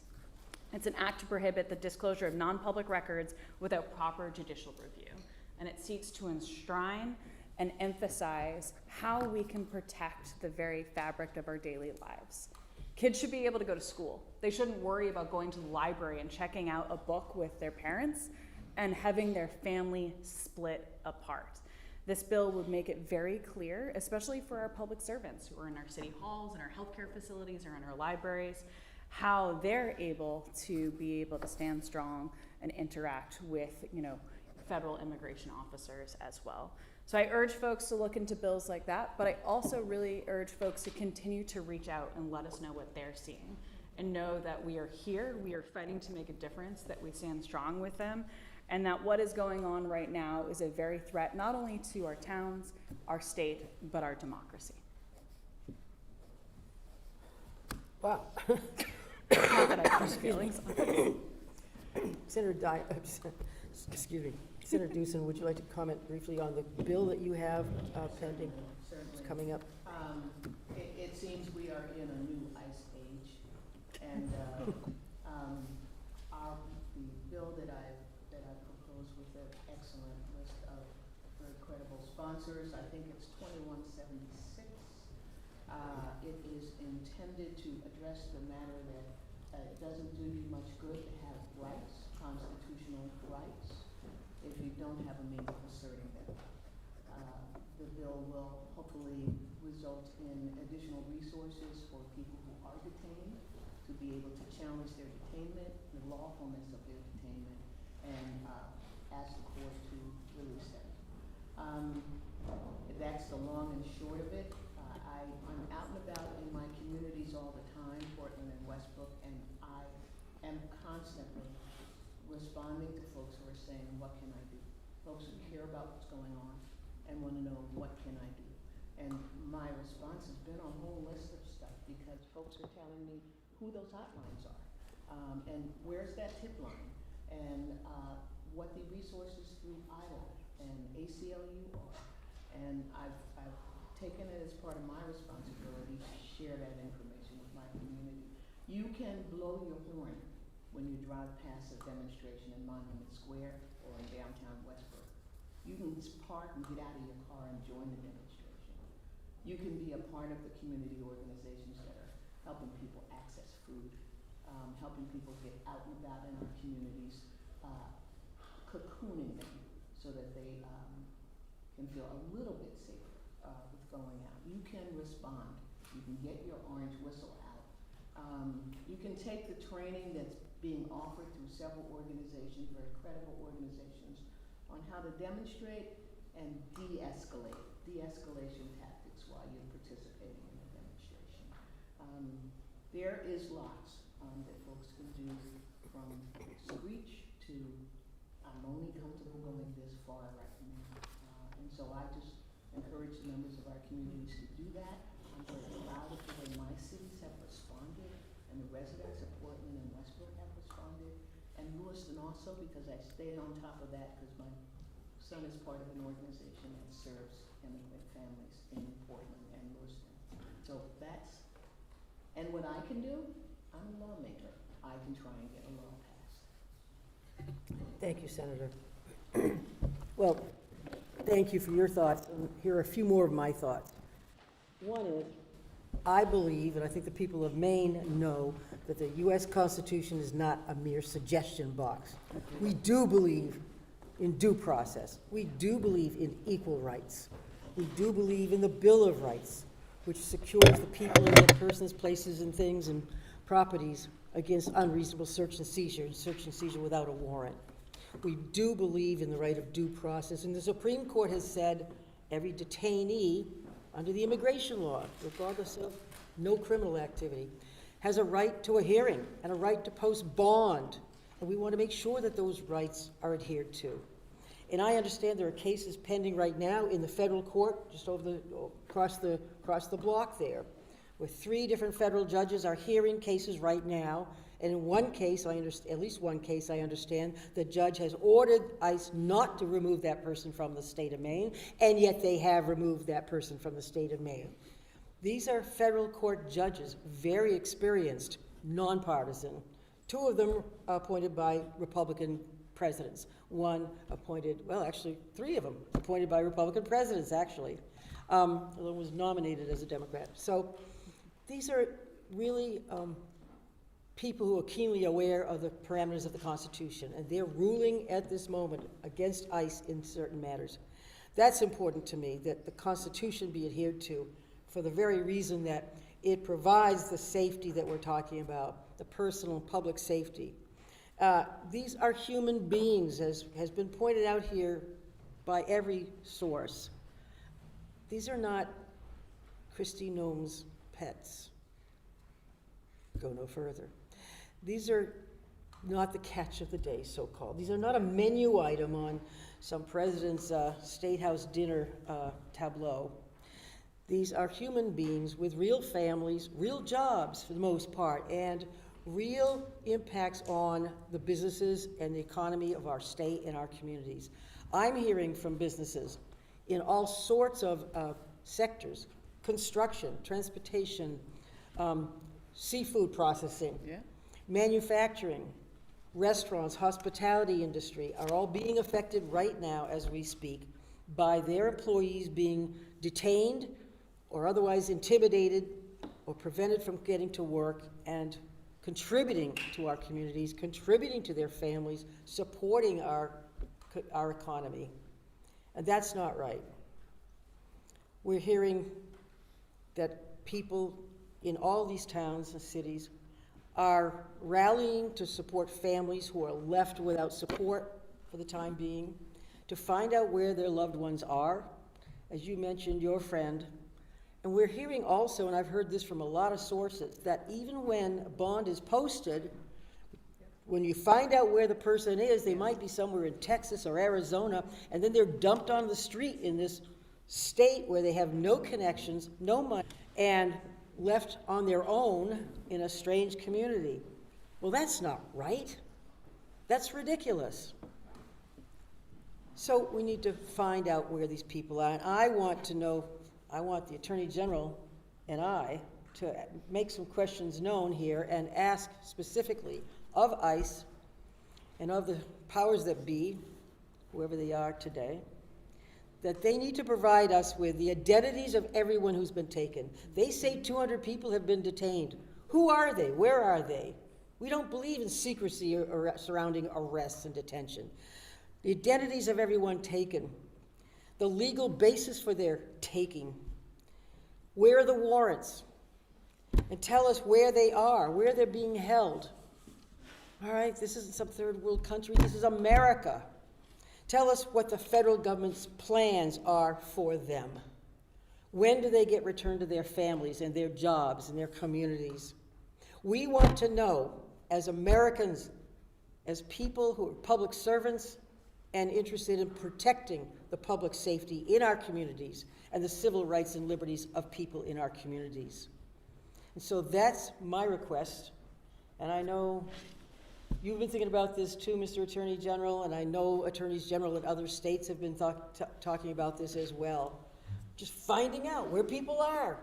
It's an act to prohibit the disclosure of non-public records without proper judicial review. And it seeks to enshrine and emphasize how we can protect the very fabric of our daily lives. Kids should be able to go to school. They shouldn't worry about going to the library and checking out a book with their parents and having their family split apart. This bill would make it very clear, especially for our public servants who are in our city halls and our healthcare facilities or in our libraries, how they're able to stand strong and interact with, you know, federal immigration officers as well. So I urge folks to look into bills like that, but I also really urge folks to continue to reach out and let us know what they're seeing and know that we are here, we are fighting to make a difference, that we stand strong with them, and that what is going on right now is a very threat not only to our towns, our state, but our democracy. Wow. Not that I have feelings. Senator Dusan, would you like to comment briefly on the bill that you have pending? It's coming up. It seems we are in a new ice age, and the bill that I proposed, which with an excellent list of very credible sponsors. I think it's 2176. It is intended to address the matter that it doesn't do you much good to have rights, constitutional rights, if you don't have a means of asserting them. The bill will hopefully result in additional resources for people who are detained to be able to challenge their detainment, the lawfulness of their detainment, and ask the court to release them. That's the long and short of it. I'm out and about in my communities all the time, Portland and Westbrook, and I am constantly responding to folks who are saying, what can I do? Folks who care about what's going on and want to know, what can I do? And my response has been a whole list of stuff, because folks are telling me who those hotlines are, and where's that tip line, and what the resources through ILA and ACLU are. And I've taken it as part of my responsibility to share that information with my community. You can blow your horn when you drive past a demonstration in Monument Square or in downtown Westbrook. You can just park and get out of your car and join the demonstration. You can be a part of the community organizations that are helping people access food, helping people get out and about in our communities, cocooning them so that they can feel a little bit safer with going out. You can respond. You can get your orange whistle out. You can take the training that's being offered through several organizations, very credible organizations, on how to demonstrate and de-escalation tactics while you're participating in a demonstration. There is lots that folks can do, from screech to I'm only comfortable going this far right now. And so I just encourage the members of our communities to do that. I'm very proud of the way my cities have responded, and the residents of Portland and Westbrook have responded, and Lewiston also, because I stayed on top of that, because my son is part of an organization that serves immigrant families in Portland and Lewiston. So that's, and what I can do, I'm a lawmaker. I can try and get a law passed. Thank you, Senator. Well, thank you for your thoughts, and here are a few more of my thoughts. One is, I believe, and I think the people of Maine know, that the U.S. Constitution is not a mere suggestion box. We do believe in due process. We do believe in equal rights. We do believe in the Bill of Rights, which secures the people and their persons, places, and things and properties against unreasonable search and seizure without a warrant. We do believe in the right of due process, and the Supreme Court has said every detainee under the immigration law, regardless of no criminal activity, has a right to a hearing and a right to post bond, and we want to make sure that those rights are adhered to. And I understand there are cases pending right now in the federal court, just across the block there, where 3 different federal judges are hearing cases right now. And in one case, at least one case, I understand, the judge has ordered ICE not to remove that person from the state of Maine, and yet they have removed that person from the state of Maine. These are federal court judges, very experienced, nonpartisan. 2 of them appointed by Republican presidents. 1 appointed, well, actually 3 of them appointed by Republican presidents, actually. Although was nominated as a Democrat. So these are really people who are keenly aware of the parameters of the Constitution, and they're ruling at this moment against ICE in certain matters. That's important to me, that the Constitution be adhered to, for the very reason that it provides the safety that we're talking about, the personal and public safety. These are human beings, as has been pointed out here by every source. These are not Christy Nome's pets. Go no further. These are not the catch of the day, so-called. These are not a menu item on some president's State House dinner tableau. These are human beings with real families, real jobs for the most part, and real impacts on the businesses and the economy of our state and our communities. I'm hearing from businesses in all sorts of sectors: construction, transportation, seafood processing, manufacturing, restaurants, hospitality industry are all being affected right now as we speak by their employees being detained or otherwise intimidated or prevented from getting to work and contributing to our communities, contributing to their families, supporting our economy. And that's not right. We're hearing that people in all these towns and cities are rallying to support families who are left without support for the time being, to find out where their loved ones are, as you mentioned, your friend. And we're hearing also, and I've heard this from a lot of sources, that even when a bond is posted, when you find out where the person is, they might be somewhere in Texas or Arizona, and then they're dumped on the street in this state where they have no connections, no money, and left on their own in a strange community. Well, that's not right. That's ridiculous. So we need to find out where these people are, and I want to know, I want the Attorney General and I to make some questions known here and ask specifically of ICE and of the powers that be, whoever they are today, that they need to provide us with the identities of everyone who's been taken. They say 200 people have been detained. Who are they? Where are they? We don't believe in secrecy or surrounding arrests and detention. The identities of everyone taken, the legal basis for their taking. Where are the warrants? And tell us where they are, where they're being held. All right, this isn't some third world country, this is America. Tell us what the federal government's plans are for them. When do they get returned to their families and their jobs and their communities? We want to know, as Americans, as people who are public servants and interested in protecting the public safety in our communities and the civil rights and liberties of people in our communities. And so that's my request, and I know you've been thinking about this too, Mr. Attorney General, and I know attorneys general in other states have been talking about this as well. Just finding out where people are.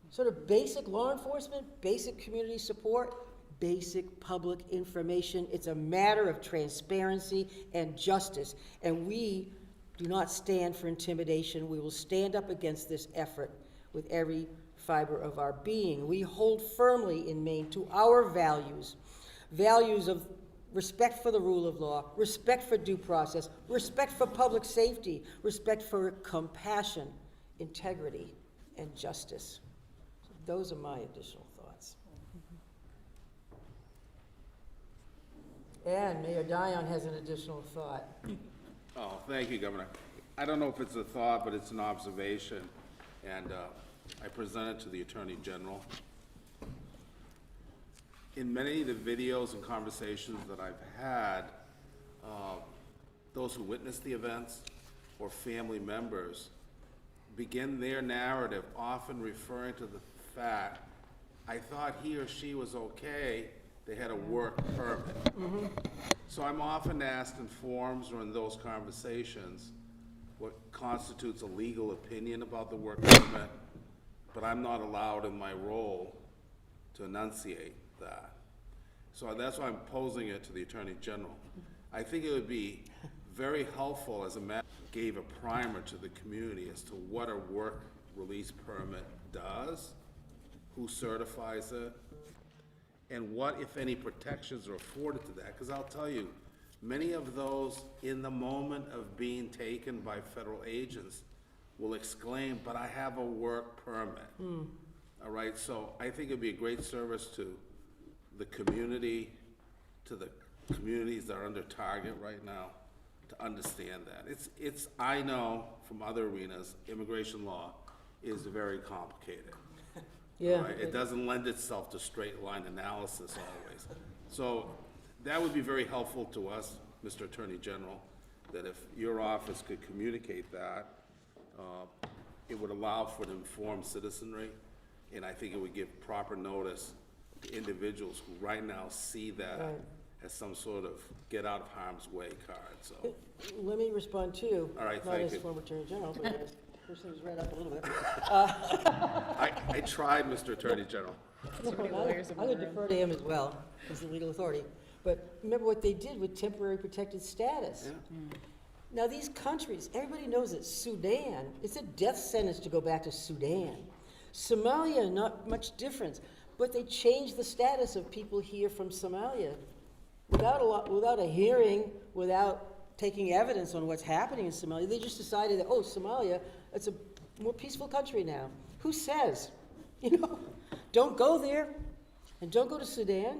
Sort of basic law enforcement, basic community support, basic public information. It's a matter of transparency and justice, and we do not stand for intimidation. We will stand up against this effort with every fiber of our being. We hold firmly in Maine to our values. Values of respect for the rule of law, respect for due process, respect for public safety, respect for compassion, integrity, and justice. So those are my additional thoughts. And Mayor Dion has an additional thought. Oh, thank you, Governor. I don't know if it's a thought, but it's an observation, and I present it to the Attorney General. In many of the videos and conversations that I've had, those who witnessed the events or family members begin their narrative often referring to the fact, I thought he or she was okay, they had a work permit. Mm-hmm. So I'm often asked in forums or in those conversations what constitutes a legal opinion about the work permit, but I'm not allowed in my role to enunciate that. So that's why I'm posing it to the Attorney General. I think it would be very helpful as a matter, gave a primer to the community as to what a work release permit does, who certifies it, and what, if any, protections are afforded to that. Because I'll tell you, many of those in the moment of being taken by federal agents will exclaim, but I have a work permit. All right, so I think it'd be a great service to the community, to the communities that are under target right now, to understand that. It's I know from other arenas, immigration law is very complicated. Yeah. Right? It doesn't lend itself to straight line analysis always. So that would be very helpful to us, Mr. Attorney General, that if your office could communicate that, it would allow for an informed citizenry, and I think it would give proper notice to individuals who right now see that Right. as some sort of get out of harm's way card, so. Let me respond too. All right, Not thank as you. former Attorney General, but as a person who's read up a little bit. I tried, Mr. Attorney General. So many lawyers in I'm the going to room. defer to him as well, as the legal authority. But remember what they did with temporary protected status. Now, these countries, everybody knows that Sudan, it's a death sentence to go back to Sudan. Somalia, not much difference, but they changed the status of people here from Somalia without a hearing, without taking evidence on what's happening in Somalia. They just decided that, oh, Somalia, it's a more peaceful country now. Who says? You know, don't go there, and don't go to Sudan.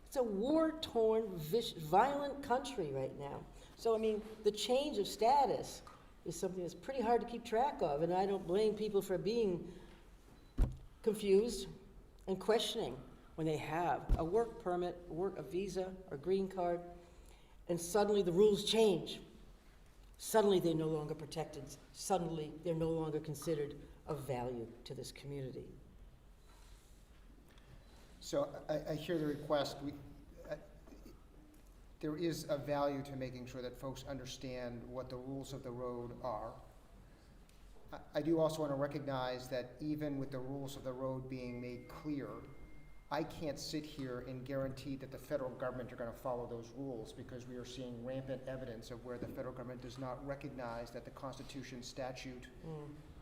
It's a war-torn, violent country right now. So, I mean, the change of status is something that's pretty hard to keep track of, and I don't blame people for being confused and questioning when they have a work permit, a visa, or green card, and suddenly the rules change. Suddenly they're no longer protected. Suddenly they're no longer considered of value to this community. So I hear the request. There is a value to making sure that folks understand what the rules of the road are. I do also want to recognize that even with the rules of the road being made clear, I can't sit here and guarantee that the federal government are going to follow those rules, because we are seeing rampant evidence of where the federal government does not recognize that the Constitution, statute,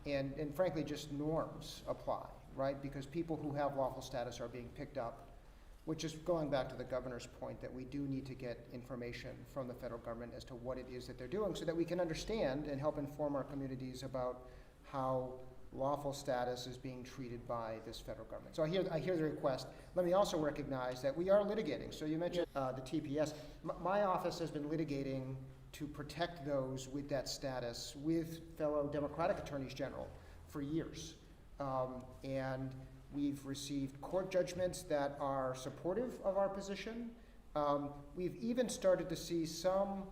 and frankly just norms apply, right? Because people who have lawful status are being picked up, which is going back to the governor's point that we do need to get information from the federal government as to what it is that they're doing, so that we can understand and help inform our communities about how lawful status is being treated by this federal government. So I hear the request. Let me also recognize that we are litigating. So you mentioned the TPS. My office has been litigating to protect those with that status with fellow Democratic attorneys general for years. And we've received court judgments that are supportive of our position. We've even started to see some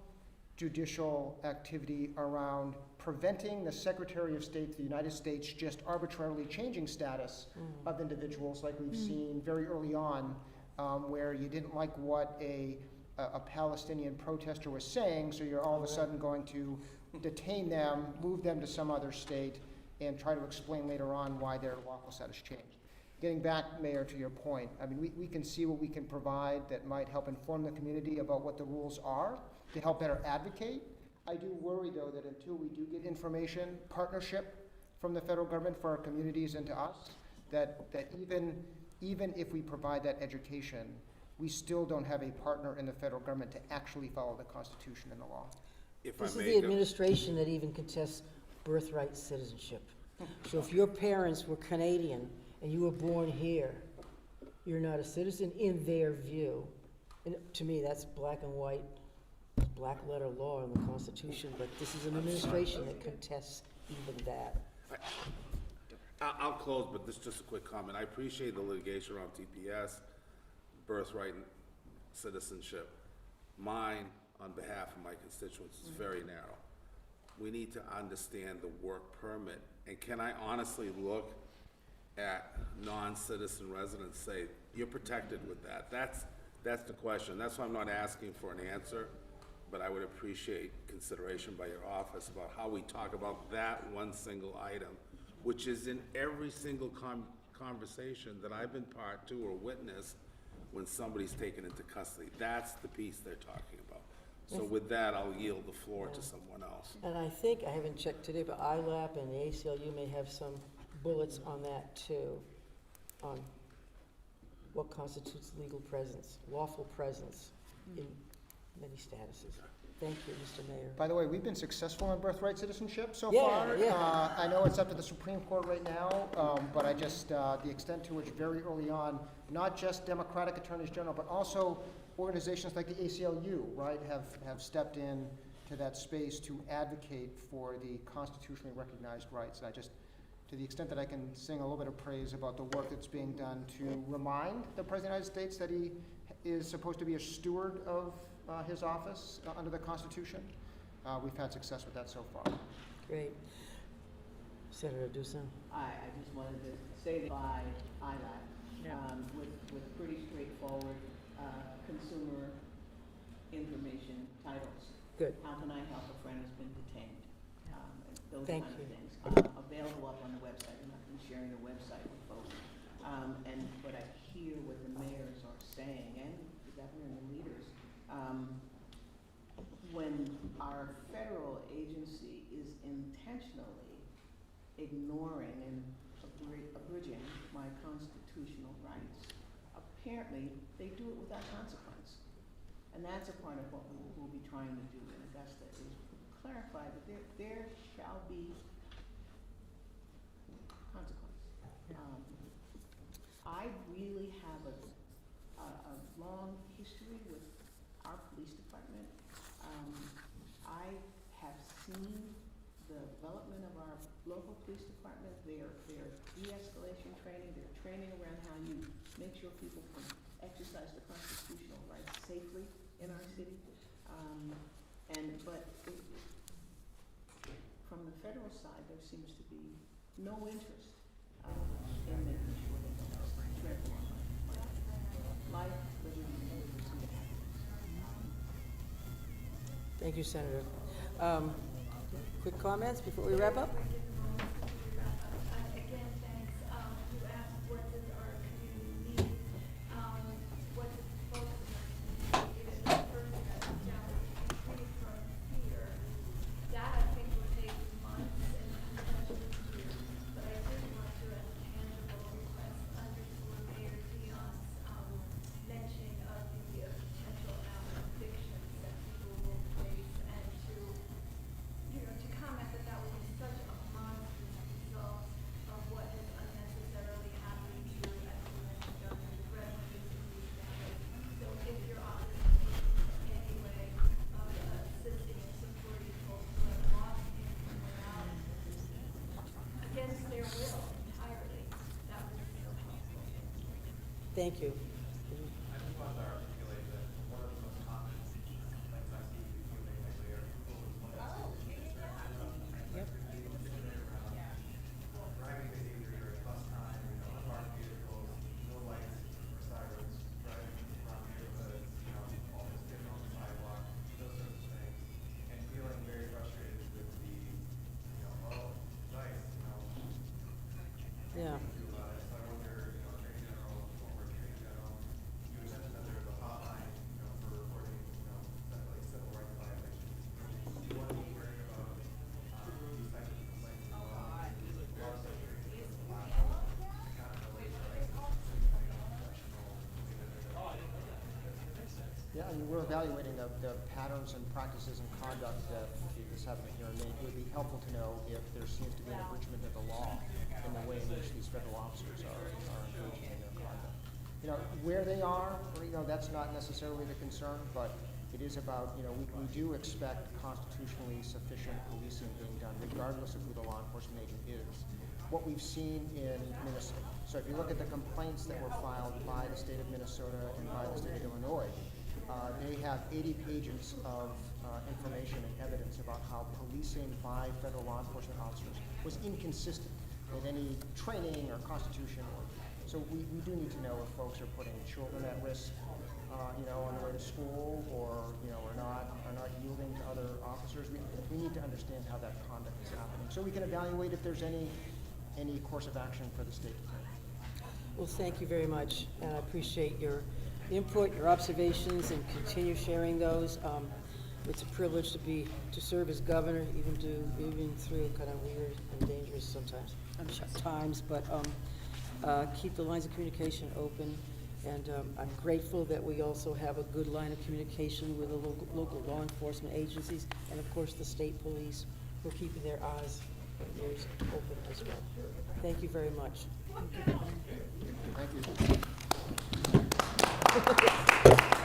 judicial activity around preventing the Secretary of State of the United States just arbitrarily changing status of individuals, like we've seen very early on, where you didn't like what a Palestinian protester was saying, so you're all of a sudden going to detain them, move them to some other state, and try to explain later on why their lawful status changed. Getting back, Mayor, to your point, I mean, we can see what we can provide that might help inform the community about what the rules are to help better advocate. I do worry, though, that until we do get information, partnership from the federal government for our communities and to us, that even if we provide that education, we still don't have a partner in the federal government to actually follow the Constitution and the law. This is the administration that even contests birthright citizenship. So if your parents were Canadian and you were born here, you're not a citizen in their view. And to me, that's black and white, black letter law in the Constitution, but this is an administration that contests even that. I'll close, but this is just a quick comment. I appreciate the litigation around TPS, birthright and citizenship. Mine, on behalf of my constituents, is very narrow. We need to understand the work permit. And can I honestly look at non-citizen residents, say, you're protected with that? That's the question. That's why I'm not asking for an answer, but I would appreciate consideration by your office about how we talk about that one single item, which is in every single conversation that I've been part to or witnessed when somebody's taken into custody. That's the piece they're talking about. So with that, I'll yield the floor to someone else. And I think, I haven't checked today, but ILAP and the ACLU may have some bullets on that too, on what constitutes legal presence, lawful presence in many statuses. Thank you, Mr. Mayor. By the way, we've been successful in birthright citizenship so Yeah, far. yeah. I know it's up to the Supreme Court right now, but I just, the extent to which very early on, not just Democratic attorneys general, but also organizations like the ACLU, right, have stepped in to that space to advocate for the constitutionally recognized rights. And I just, to the extent that I can sing a little bit of praise about the work that's being done to remind the President of the United States that he is supposed to be a steward of his office under the Constitution, we've had success with that so far. Great. Senator Dusan. I just wanted to say that by ILAC, with pretty straightforward consumer information titles. Good. How can I help a friend who's been detained? Those Thank kind you. of things. Available up on the website. I'm not going to be sharing the website with folks. But I hear what the mayors are saying, and the governor and the leaders, when our federal agency is intentionally ignoring and abridging my constitutional rights, apparently they do it without consequence. And that's a part of what we will be trying to do in Augusta, is clarify that there shall be consequence. I really have a long history with our police department. I have seen the development of our local police department, their de-escalation training, their training around how you make sure people can exercise the constitutional rights safely in our city. But from the federal side, there seems to be no interest in making sure that that's tread on life, liberty, and happiness. Thank you, Senator. Quick comments before we wrap up? Again, thanks. You asked what does our community need? What does folks in our community need? It is first down free from fear. That I think will take months and potentially years. But I did want to, as a tangible request, underscore Mayor Dion's mentioning of the potential evictions that people will face, and to comment that that would be such a monstrous result of what has unnecessarily happened to, as you mentioned, Governor, the residents of these families. So if your office needs in any way of assisting and supporting folks who have lost income out against their will entirely, that would be so helpful. Thank you. I just wanted to articulate that one of the most common complaints I see when they make their people is one of the driving behavior at bus time, unmarked vehicles, no lights or sirens, driving around neighborhoods, almost getting on the sidewalk, those sorts of things, and feeling very frustrated with the, oh, nice, Yeah. do about it. So I wonder, Attorney General, former Attorney General, you had mentioned that there's a hotline, for reporting, like civil rights violations. Do you want to be hearing about, these types of complaints as well? A lot of stuff here is a lot of accountability, Yeah, I mean, we're evaluating the patterns and practices and conduct that is happening here in Maine. It would be helpful to know if there seems to be an abridgment of the law in the way in which these federal officers are engaging in their conduct. Where they are, that's not necessarily the concern, but it is about, we do expect constitutionally sufficient policing being done, regardless of who the law enforcement agent is. What we've seen in Minnesota, so if you look at the complaints that were filed by the state of Minnesota and by the state of Illinois, they have 80 pages of information and evidence about how policing by federal law enforcement officers was inconsistent with any training or constitution. So we do need to know if folks are putting children at risk, on their way to school, or are not yielding to other officers. We need to understand how that conduct is happening, so we can evaluate if there's any course of action for the state to take. Well, thank you very much, and I appreciate your input, your observations, and continue sharing those. It's a privilege to serve as governor, even through kind of weird and dangerous sometimes times. But keep the lines of communication open, and I'm grateful that we also have a good line of communication with the local law enforcement agencies, and of course the state police, who are keeping their eyes and ears open as well. Thank you very much. Thank you.